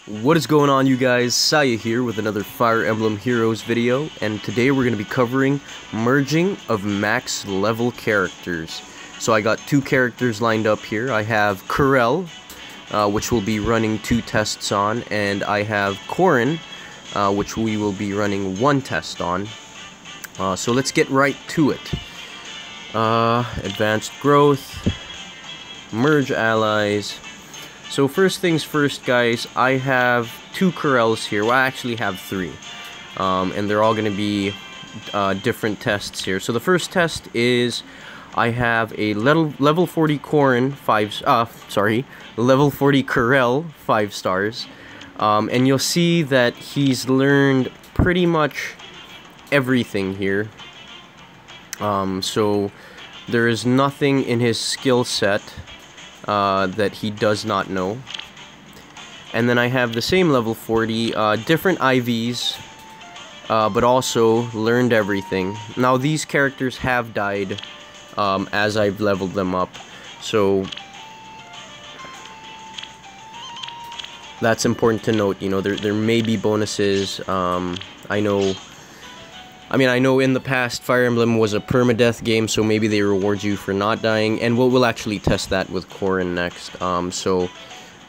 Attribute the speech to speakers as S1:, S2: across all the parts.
S1: What is going on, you guys? Saya here with another Fire Emblem Heroes video, and today we're going to be covering merging of max level characters. So I got two characters lined up here. I have Karel, which we'll be running 2 tests on, and I have Corrin, which we will be running 1 test on. So let's get right to it. Advanced growth, merge allies. So first things first, guys, I have 2 Karels here. Well, I actually have 3. And they're all going to be different tests here. So the first test is I have a level 40 Corrin level 40 Karel 5 stars. And you'll see that he's learned pretty much everything here. So there is nothing in his skill set that he does not know. And then I have the same level 40, different IVs, but also learned everything. Now these characters have died as I've leveled them up, so that's important to note. You know, there may be bonuses. I know in the past Fire Emblem was a permadeath game, so maybe they reward you for not dying, and we'll actually test that with Corrin next. So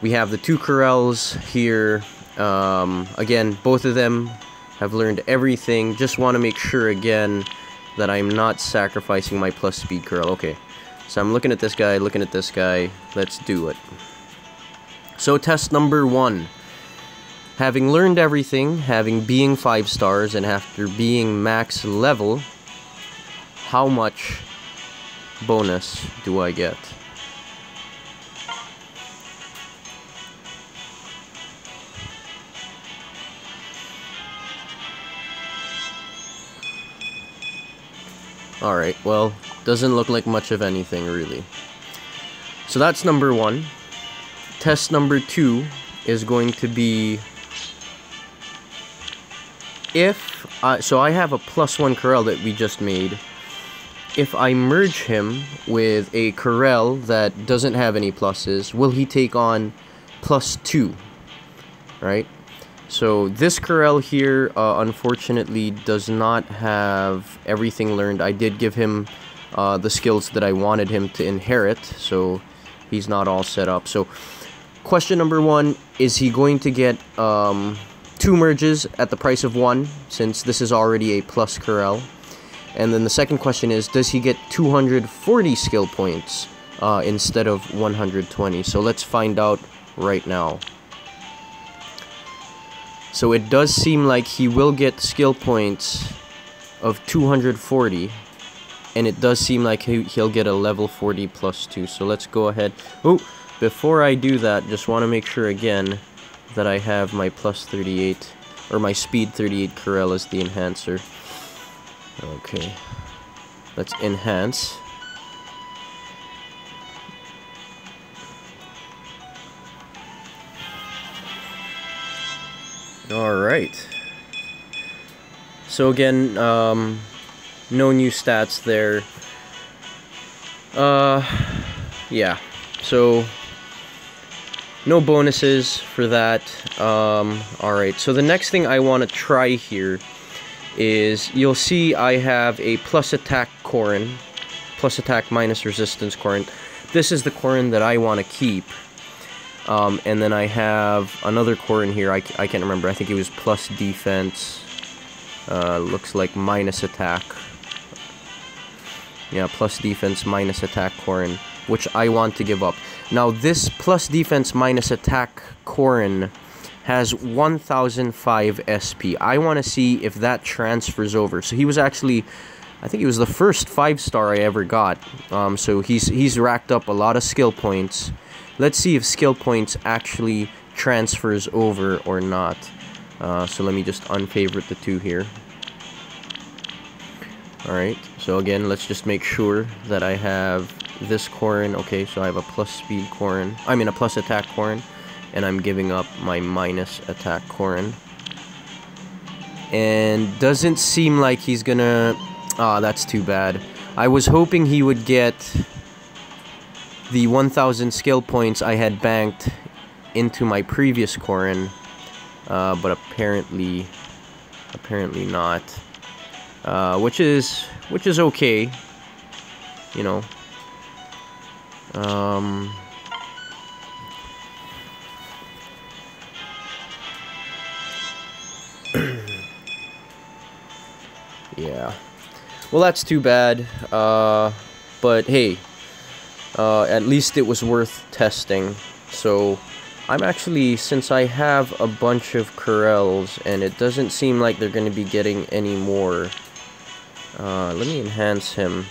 S1: we have the 2 Karels here. Again, both of them have learned everything. Just want to make sure again that I'm not sacrificing my plus speed Karel. Okay, so I'm looking at this guy, looking at this guy. Let's do it. So test number 1. Having learned everything, being 5 stars, and after being max level, how much bonus do I get? Alright, well, doesn't look like much of anything, really. So that's number 1. Test number 2 is going to be... so I have a +1 Karel that we just made. If I merge him with a Karel that doesn't have any pluses, will he take on +2? Right? So this Karel here, unfortunately, does not have everything learned. I did give him the skills that I wanted him to inherit, so he's not all set up. So question number 1, is he going to get 2 merges at the price of 1, since this is already a plus Karel? And then the second question is, does he get 240 skill points instead of 120? So let's find out right now. So it does seem like he will get skill points of 240, and it does seem like he'll get a level 40 +2. So let's go ahead. Oh, before I do that, just want to make sure again that I have my +38, or my speed 38 Karel as the enhancer. Okay, let's enhance. Alright. So again, no new stats there. Yeah, so no bonuses for that. Alright, so the next thing I want to try here is, you'll see I have a plus attack Corrin, plus attack minus resistance Corrin. This is the Corrin that I want to keep. And then I have another Corrin here, I can't remember, I think it was plus defense, looks like minus attack. Yeah, plus defense minus attack Corrin, which I want to give up. Now this plus defense minus attack Corrin has 1005 SP. I want to see if that transfers over. So he was actually, I think he was the first 5-star I ever got. So he's racked up a lot of skill points. Let's see if skill points actually transfers over or not. So let me just unfavorite the 2 here. Alright, so again, let's just make sure that I have this Corrin. Okay, so I have a plus speed Corrin. I mean a plus attack Corrin. And I'm giving up my minus attack Corrin. And doesn't seem like he's gonna... Ah, that's too bad. I was hoping he would get the 1000 skill points I had banked into my previous Corrin, but apparently not. Which is okay, you know. Yeah. Well, that's too bad. But hey, at least it was worth testing. So I'm actually, since I have a bunch of Karels, and it doesn't seem like they're going to be getting any more. Let me enhance him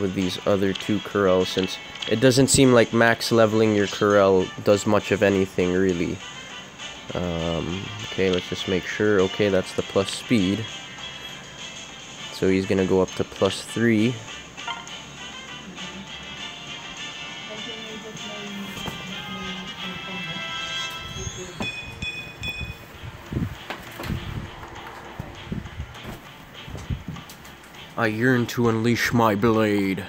S1: with these other 2 Karels, since it doesn't seem like max leveling your Karel does much of anything, really. Okay, let's just make sure. Okay, that's the plus speed. So he's gonna go up to +3. I yearn to unleash my blade.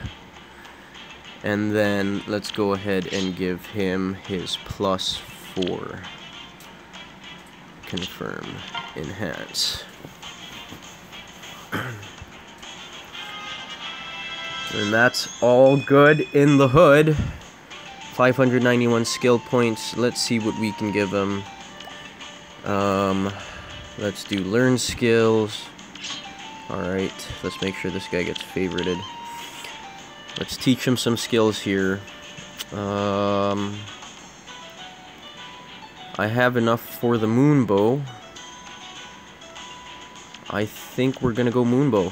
S1: And then let's go ahead and give him his +4. Confirm. Enhance. And that's all good in the hood. 591 skill points. Let's see what we can give him. Let's do learn skills. Alright, let's make sure this guy gets favorited. Let's teach him some skills here. I have enough for the moon bow. I think we're gonna go moon bow.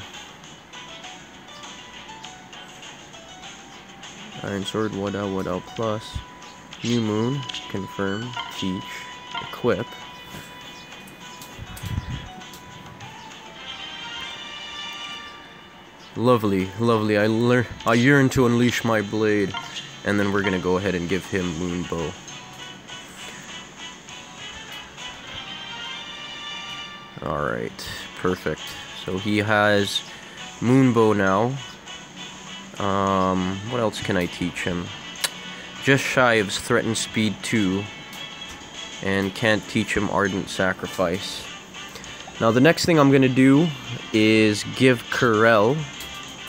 S1: Iron sword, what out plus. New moon, confirm, teach, equip. Lovely, lovely. I yearn to unleash my blade. And then we're gonna go ahead and give him moon bow. Alright, perfect. So he has moonbow now. What else can I teach him? Just shy of threatened speed 2. And can't teach him ardent sacrifice. Now the next thing I'm gonna do is give Karel,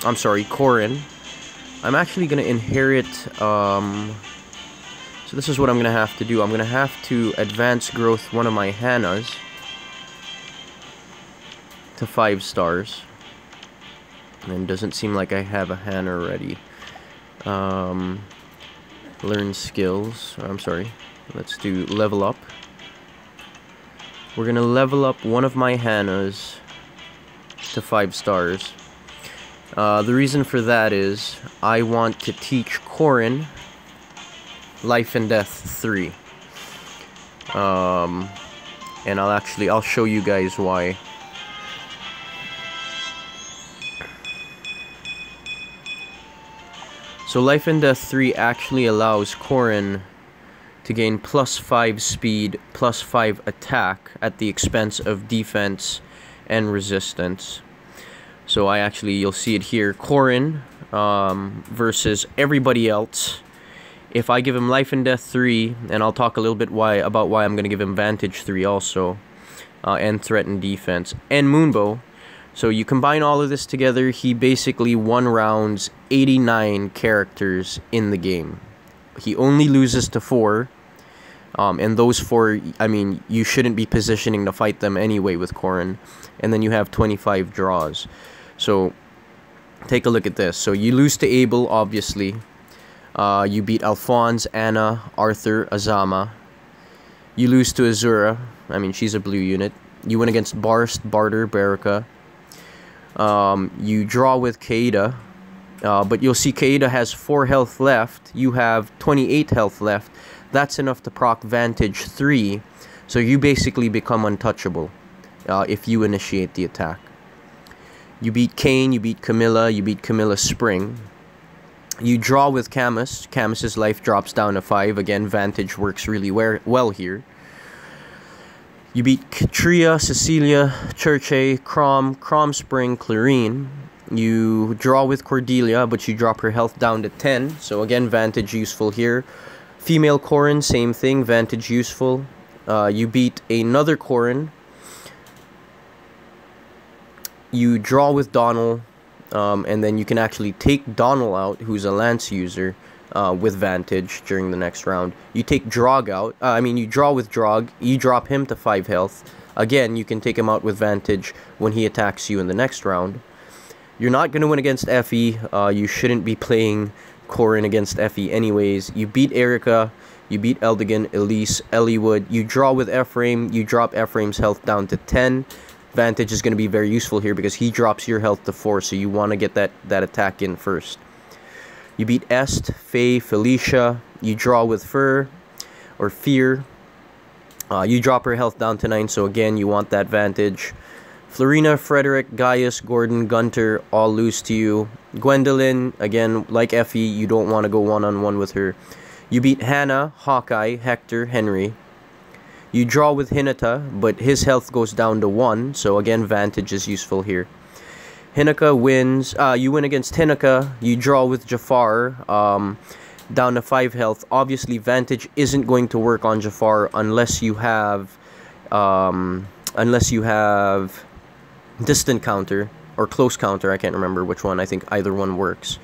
S1: I'm sorry, Corrin. I'm actually gonna inherit, so this is what I'm gonna have to do. I'm gonna have to advance growth one of my Hannahs to 5 stars. And it doesn't seem like I have a Hannah already. Learn skills. I'm sorry. Let's do level up. We're gonna level up one of my Hannahs to 5 stars. The reason for that is I want to teach Corrin Life and Death 3. And I'll show you guys why. So Life and Death 3 actually allows Corrin to gain +5 speed, +5 attack at the expense of defense and resistance. So you'll see it here, Corrin versus everybody else. If I give him Life and Death 3, and I'll talk a little bit about why I'm going to give him Vantage 3 also, and Threatened Defense, and Moonbow. So you combine all of this together, he basically one-rounds 89 characters in the game. He only loses to 4, and those 4, I mean, you shouldn't be positioning to fight them anyway with Corrin. And then you have 25 draws. So, take a look at this. So you lose to Abel, obviously. You beat Alphonse, Anna, Arthur, Azama. You lose to Azura. I mean, she's a blue unit. You win against Barst, Barter, Baraka. You draw with Kaida. But you'll see Kaida has 4 health left. You have 28 health left. That's enough to proc Vantage 3. So you basically become untouchable if you initiate the attack. You beat Kane, you beat Camilla, you beat Camilla Spring. You draw with Camus. Camus's life drops down to 5. Again, Vantage works really well here. You beat Katria, Cecilia, Churche, Crom Spring, Clarine. You draw with Cordelia, but you drop her health down to 10. So again, Vantage useful here. Female Corrin, same thing, Vantage useful. You beat another Corrin. You draw with Donald, and then you can actually take Donald out, who's a Lance user, with Vantage during the next round. You take Drog out, you draw with Drog, you drop him to 5 health. Again, you can take him out with Vantage when he attacks you in the next round. You're not going to win against Effie. You shouldn't be playing Corrin against Effie anyways. You beat Erica, you beat Eldigan, Elise, Elliewood. You draw with Ephraim, you drop Ephraim's health down to 10. Vantage is going to be very useful here because he drops your health to 4, so you want to get that attack in first. You beat Est, Faye, Felicia. You draw with Fear. You drop her health down to 9, so again, you want that Vantage. Florina, Frederick, Gaius, Gordon, Gunter, all lose to you. Gwendolyn, again, like Effie, you don't want to go one-on-one with her. You beat Hannah, Hawkeye, Hector, Henry. You draw with Hinata, but his health goes down to 1, so again, Vantage is useful here. Hinata wins. You win against Hinata. You draw with Jafar, down to 5 health. Obviously, Vantage isn't going to work on Jafar unless you have distant counter or close counter. I can't remember which one. I think either one works.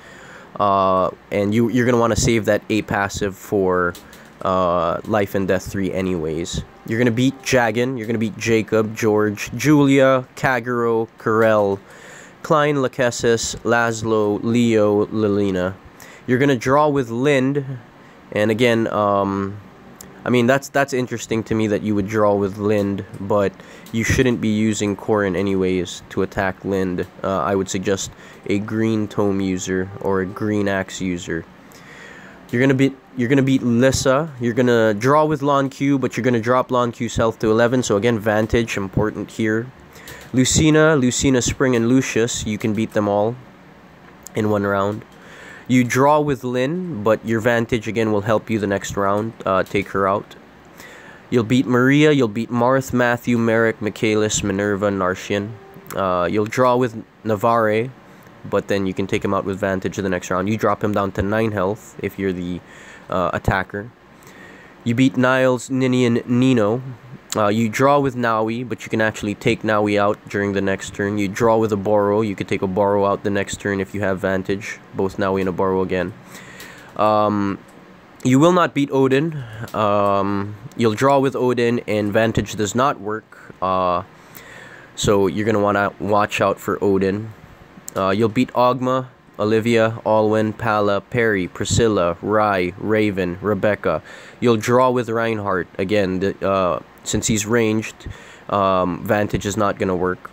S1: And you're gonna want to save that A passive for Life and Death 3 anyways. You're gonna beat Jagan, you're gonna beat Jacob, George, Julia, Kagero, Karel, Klein, Lachesis, Laszlo, Leo, Lilina. You're gonna draw with Lind, and again, that's interesting to me that you would draw with Lind, but you shouldn't be using Corrin anyways to attack Lind. I would suggest a green tome user or a green axe user. You're gonna beat Lissa. You're gonna draw with Lon Q, but you're gonna drop Lon Q's health to 11. So again, Vantage important here. Lucina, Spring, and Lucius. You can beat them all in 1 round. You draw with Lynn, but your Vantage again will help you the next round. Take her out. You'll beat Maria. You'll beat Marth, Matthew, Merrick, Michaelis, Minerva, Narshian. You'll draw with Navarre, but then you can take him out with Vantage the next round. You drop him down to 9 health if you're the attacker. You beat Niles, Ninian, Nino. You draw with Naui, but you can actually take Naui out during the next turn. You draw with Oboro. You could take Oboro out the next turn if you have Vantage. Both Naui and Oboro again. You will not beat Odin. You'll draw with Odin, and Vantage does not work. So you're going to want to watch out for Odin. You'll beat Ogma, Olivia, Alwyn, Pala, Perry, Priscilla, Rai, Raven, Rebecca. You'll draw with Reinhardt. Again, since he's ranged, Vantage is not going to work.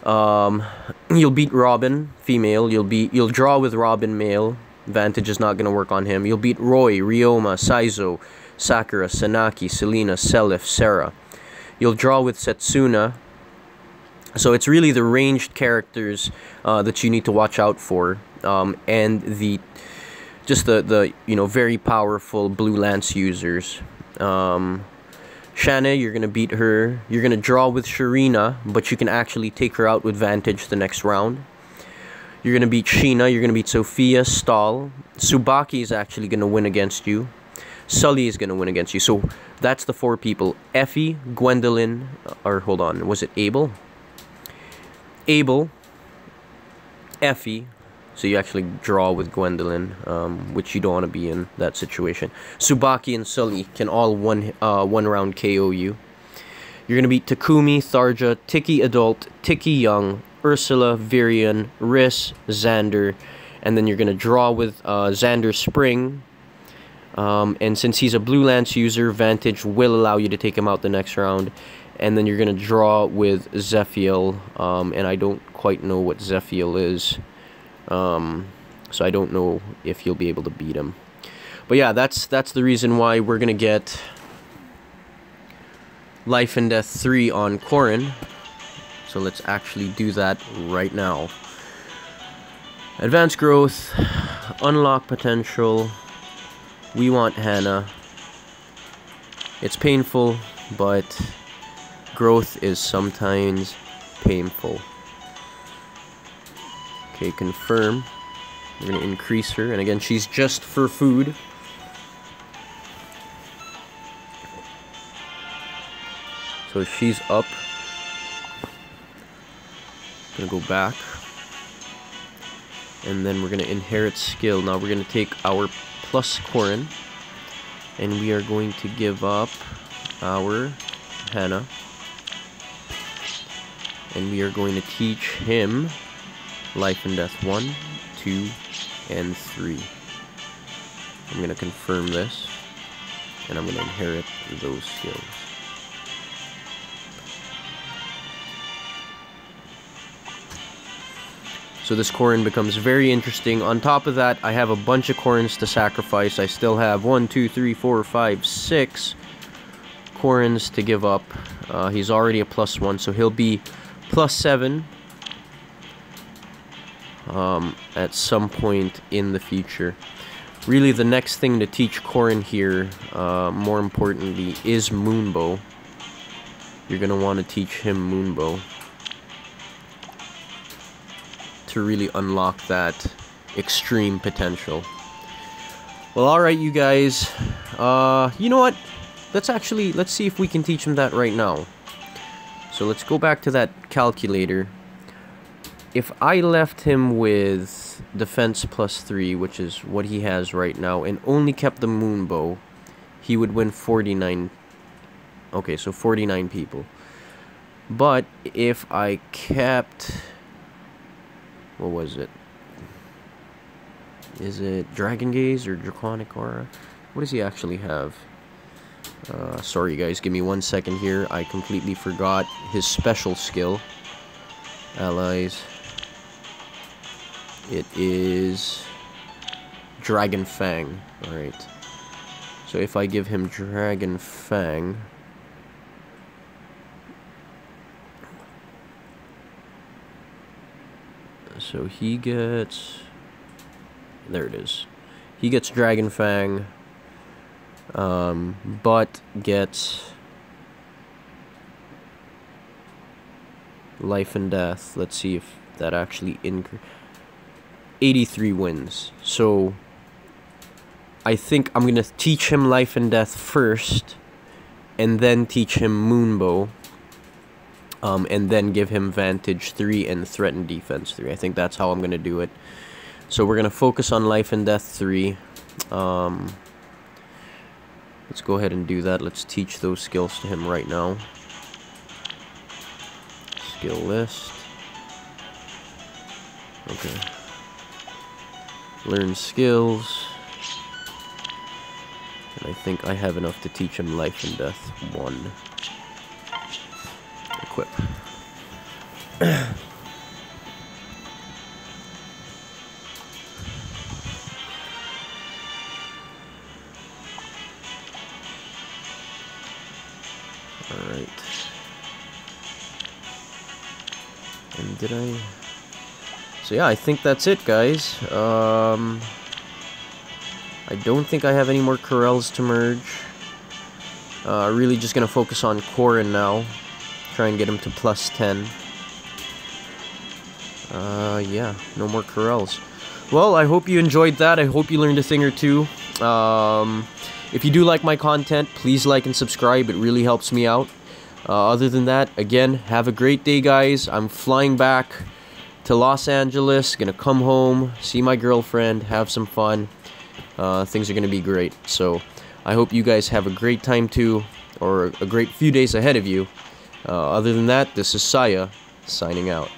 S1: You'll beat Robin, female. You'll draw with Robin, male. Vantage is not going to work on him. You'll beat Roy, Ryoma, Saizo, Sakura, Sanaki, Selena, Selif, Sarah. You'll draw with Setsuna. So it's really the ranged characters that you need to watch out for, and the very powerful blue lance users. Shanna, you're gonna beat her. You're gonna draw with Sharina, but you can actually take her out with Vantage the next round. You're gonna beat Sheena. You're gonna beat Sophia, Stahl. Subaki is actually gonna win against you. Sully is gonna win against you. So that's the 4 people: Effie, Gwendolyn, or hold on, was it Abel? Abel, Effie, so you actually draw with Gwendolyn, which you don't want to be in that situation. Subaki and Sully can all one round KO you. You're going to beat Takumi, Tharja, Tiki Adult, Tiki Young, Ursula, Virion, Riss, Xander, and then you're going to draw with Xander Spring. And since he's a blue lance user, Vantage will allow you to take him out the next round. And then you're going to draw with Zephiel, and I don't quite know what Zephiel is, so I don't know if you'll be able to beat him. But yeah, that's the reason why we're going to get Life and Death 3 on Corrin. So let's actually do that right now. Advanced growth, unlock potential, we want Hannah. It's painful, but growth is sometimes painful. Okay, confirm. We're going to increase her. And again, she's just for food. So she's up. Gonna go back. And then we're gonna inherit skill. Now we're gonna take our plus Corrin. And we are going to give up our Hannah. And we are going to teach him Life and Death 1, 2, and 3. I'm going to confirm this, and I'm going to inherit those skills. So this Corrin becomes very interesting. On top of that, I have a bunch of Corrins to sacrifice. I still have 1, 2, 3, 4, 5, 6 Corrins to give up. He's already a +1, so he'll be +7 at some point in the future. Really, the next thing to teach Corrin here, more importantly, is Moonbow. You're going to want to teach him Moonbow to really unlock that extreme potential. Well, alright, you guys. You know what? Let's see if we can teach him that right now. So let's go back to that calculator. If I left him with defense +3, which is what he has right now, and only kept the Moonbow, he would win 49. Okay, so 49 people. But if I kept... what was it? Is it Dragon Gaze or Draconic Aura? What does he actually have? Sorry guys, give me 1 second here. I completely forgot his special skill. Allies. It is Dragon Fang. Alright. So if I give him Dragon Fang, so he gets... there it is. He gets Dragon Fang, but gets Life and Death. Let's see if that actually 83 wins. So I think I'm gonna teach him Life and Death first, and then teach him Moonbow, and then give him Vantage 3 and Threaten Defense 3. I think that's how I'm gonna do it. So we're gonna focus on Life and Death 3. Let's go ahead and do that. Let's teach those skills to him right now. Skill list. Okay. Learn skills. And I think I have enough to teach him Life and Death 1. Equip. Alright. And did I... so yeah, I think that's it, guys. I don't think I have any more Karels to merge. Really just gonna focus on Corrin now. Try and get him to +10. Yeah, no more Karels. Well, I hope you enjoyed that. I hope you learned a thing or two. If you do like my content, please like and subscribe. It really helps me out. Other than that, again, have a great day, guys. I'm flying back to Los Angeles. Gonna come home, see my girlfriend, have some fun. Things are gonna be great. So I hope you guys have a great time too, or a great few days ahead of you. Other than that, this is Saya, signing out.